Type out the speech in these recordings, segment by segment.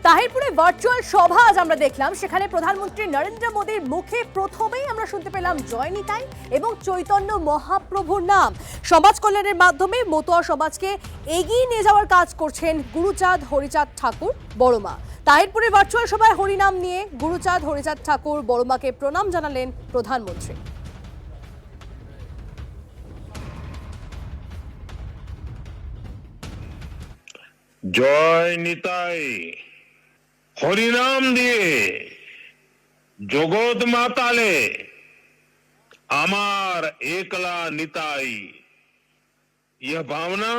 তাহিরপুরে virtual সভা আজ আমরা দেখলাম। সেখানে প্রধানমন্ত্রী নরেন্দ্র মোদীর মুখে প্রথমেই আমরা শুনতে পেলাম জয় নিতাই এবং চৈতন্য মহাপ্রভুর নাম। সমাজ কল্যাণের মাধ্যমে মতুয়া সমাজকে এগিয়ে নিয়ে যাওয়ার কাজ করছেন গুরুচাঁদ হরিচাঁদ ঠাকুর বড়মা। তাহিরপুরে ভার্চুয়াল সভায় হরিনাম নিয়ে গুরুচাঁদ হরিচাঁদ ঠাকুর বড়মাকে প্রণাম জানালেন প্রধানমন্ত্রী। জয় নিতাই হরিনাম দিয়ে জগৎ মাতালে अमार एकला निताई। यह भावना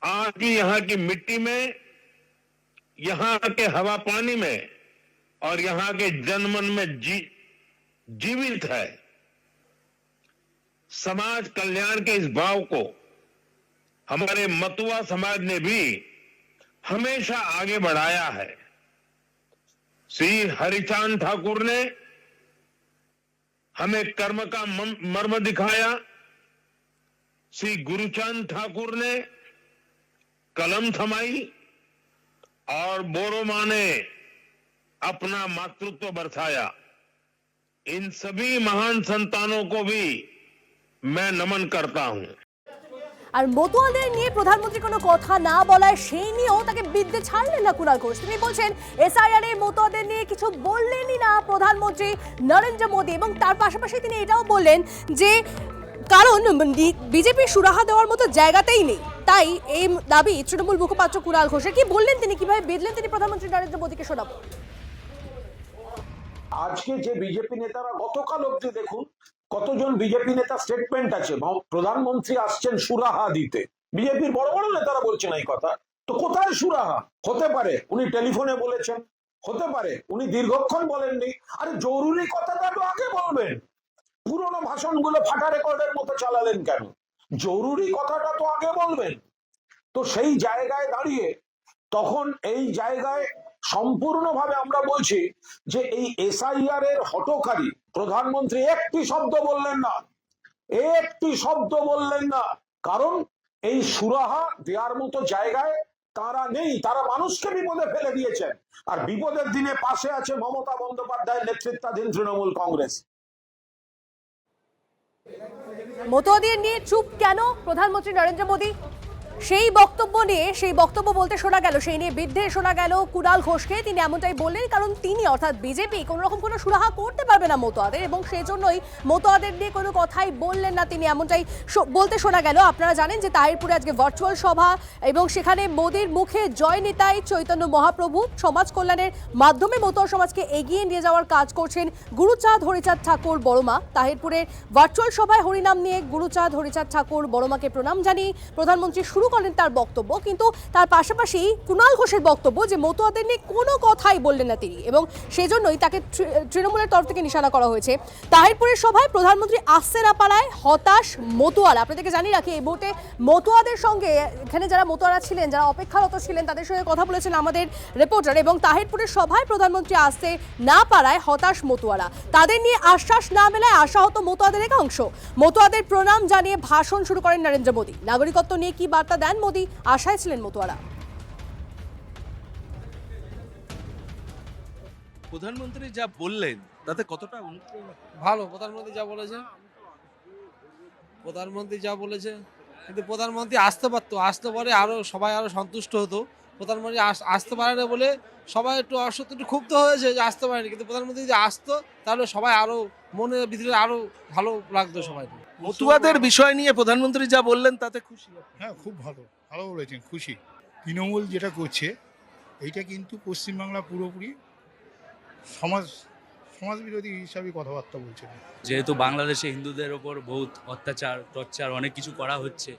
आज भी यहाँ की मिट्टी में, यहाँ के हवा पानी में और यहाँ के जनमन में जीवित है। समाज कल्याण के इस भाव को हमारे मतुआ समाज ने भी हमेशा आगे बढ़ाया है। श्री हरिचांद ठाकुर ने हमें कर्म का मर्म दिखाया। श्री गुरुचांद ठाकुर ने कलम थमाई और बोरोमा ने अपना मातृत्व बरसाया। इन सभी महान संतानों को भी मैं नमन करता हूं। আর মতুয়াদের নিয়ে প্রধানমন্ত্রী কোনো কথা না বলায় সেই নিয়েও তাকে বিদ্যে ছাড়লেন না কুণাল ঘোষ। তিনি বলছেন এসআইআর এ মতুয়াদের নিয়ে কিছু বললেনই না প্রধানমন্ত্রী নরেন্দ্র মোদী, এবং তার পাশাপাশি তিনি এটাও বললেন যে কারণ বিজেপি সুরাহা দেওয়ার মতো জায়গাতেই নেই, তাই এই দাবি তৃণমূল মুখপাত্র কুণাল ঘোষের। কি বললেন তিনি, কিভাবে বেঁধলেন তিনি প্রধানমন্ত্রী নরেন্দ্র মোদীকে শোনাবো। আজকে যে বিজেপি নেতারা গতকাল অব্দি দেখুন কতজন বিজেপি নেতা স্টেটমেন্ট আছে, প্রধানমন্ত্রী আসছেন সুরাহা দিতে। বিজেপির বড় বড় নেতারা বলছেন এই কথা। তো কোথায় সুরাহা? হতে পারে উনি টেলিফোনে বলেছেন, হতে পারে উনি দীর্ঘক্ষণ বলেননি। আরে জরুরি কথাটা তো আগে বলবেন। পুরোনো ভাষণগুলো ফাটা রেকর্ডের মতো চালালেন কেন? জরুরি কথাটা তো আগে বলবেন। তো সেই জায়গায় দাঁড়িয়ে তখন এই জায়গায় সম্পূর্ণভাবে আমরা বলছি যে এই এসআইআর এর হঠকারী প্রধানমন্ত্রী একটি শব্দ বললেন না, একটি শব্দ বললেন না। কারণ এই সুরাহা দেওয়ার মতো জায়গায় তারা নেই। তারা মানুষকে বিপদে ফেলে দিয়েছেন, আর বিপদের দিনে পাশে আছে মমতা বন্দ্যোপাধ্যায়ের নেতৃত্বাধীন তৃণমূল কংগ্রেস। মতুয়াদের নিয়ে চুপ কেন প্রধানমন্ত্রী নরেন্দ্র মোদী? সেই বক্তব্য নিয়ে, সেই বক্তব্য বলতে শোনা গেল, সেই নিয়ে বিদ্বেষ শোনা গেল কুণাল ঘোষকে। তিনি এমনটাই বললেন কারণ তিনি অর্থাৎ বিজেপি কোনো রকম কোনো সুরাহা করতে পারবে না মতুয়াদের, এবং সেই জন্যই মতুয়াদের নিয়ে কোনো কথাই বললেন না তিনি, এমনটাই বলতে শোনা গেল। আপনারা জানেন যে তাহিরপুরে আজকে ভার্চুয়াল সভা, এবং সেখানে মোদীর মুখে জয় নিতাই চৈতন্য মহাপ্রভু। সমাজ কল্যাণের মাধ্যমে মতুয়া সমাজকে এগিয়ে নিয়ে যাওয়ার কাজ করছেন গুরুচাঁদ হরিচাঁদ ঠাকুর বড়মা। তাহিরপুরের ভার্চুয়াল সভায় হরিনাম নিয়ে গুরুচাঁদ হরিচাঁদ ঠাকুর বড়মাকে প্রণাম জানিয়ে প্রধানমন্ত্রী শুরু করেন তার বক্তব্য। কিন্তু তার পাশাপাশি কুণাল ঘোষের বক্তব্য যে মতুয়াদের নিয়ে কোনো কথাই বললেন না তিনি, এবং সেজন্যই তাকে তৃণমূলের তরফ থেকে নিশানা করা হয়েছে। তাহিরপুরের সভায় প্রধানমন্ত্রী আসতে না পারায় হতাশ মতুয়ারা। আপনাদেরকে জানিয়ে রাখি এই মুহূর্তে মতুয়াদের সঙ্গে এখানে যারা মতুয়ারা ছিলেন, যারা অপেক্ষারত ছিলেন, তাদের সঙ্গে কথা বলেছেন আমাদের রিপোর্টার। এবং তাহিরপুরের সভায় প্রধানমন্ত্রী আসতে না পারায় হতাশ মতুয়ারা। তাদের নিয়ে আশ্বাস না মেলায় আশাহত মতুয়াদের একাংশ। মতুয়াদের প্রণাম জানিয়ে ভাষণ শুরু করেন নরেন্দ্র মোদী। নাগরিকত্ব নিয়ে কি বার্তা দেন মোদী, আশায় ছিলেন মতুয়ারা। প্রধানমন্ত্রী যা বললেন তাতে কতটা ভালো। প্রধানমন্ত্রী যা বলেছে কিন্তু প্রধানমন্ত্রী আসতে পারতো, আসতে পারে আরো সবাই আরো সন্তুষ্ট হতো। প্রধানমন্ত্রী আসতে পারে না বলে সবাই একটু একটু ক্ষুব্ধ হয়েছে যে আসতে পারেনি, কিন্তু প্রধানমন্ত্রী যদি আসতো তাহলে সবাই আরো মনের ভিতরে আরো ভালো লাগতো সবাই। মতুয়াদের বিষয় নিয়ে প্রধানমন্ত্রী যা বললেন তাতে খুশি? হ্যাঁ, খুব ভালো বলেছেন, খুশি। তৃণমূল যেটা করছে এইটা কিন্তু পশ্চিমবাংলা পুরোপুরি সমাজ বিরোধী হিসাবে কথাবার্তা বলছে। যেহেতু বাংলাদেশে হিন্দুদের ওপর বহুত অত্যাচার টর্চার অনেক কিছু করা হচ্ছে,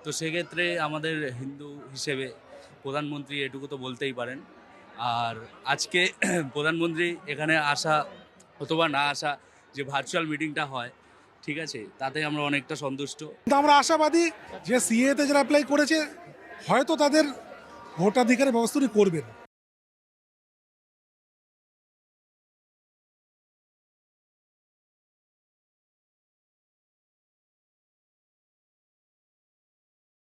তো সেক্ষেত্রে আমাদের হিন্দু হিসেবে প্রধানমন্ত্রী এটুকু তো বলতেই পারেন। আর আজকে প্রধানমন্ত্রী এখানে আসা অথবা না আসা, যে ভার্চুয়াল মিটিংটা হয়, ঠিক আছে, তাতে আমরা অনেকটা সন্তুষ্ট। কিন্তু আমরা আশাবাদী যে সিএতে যারা অ্যাপ্লাই করেছে হয়তো তাদের ভোটাধিকারের ব্যবস্থা করবেন।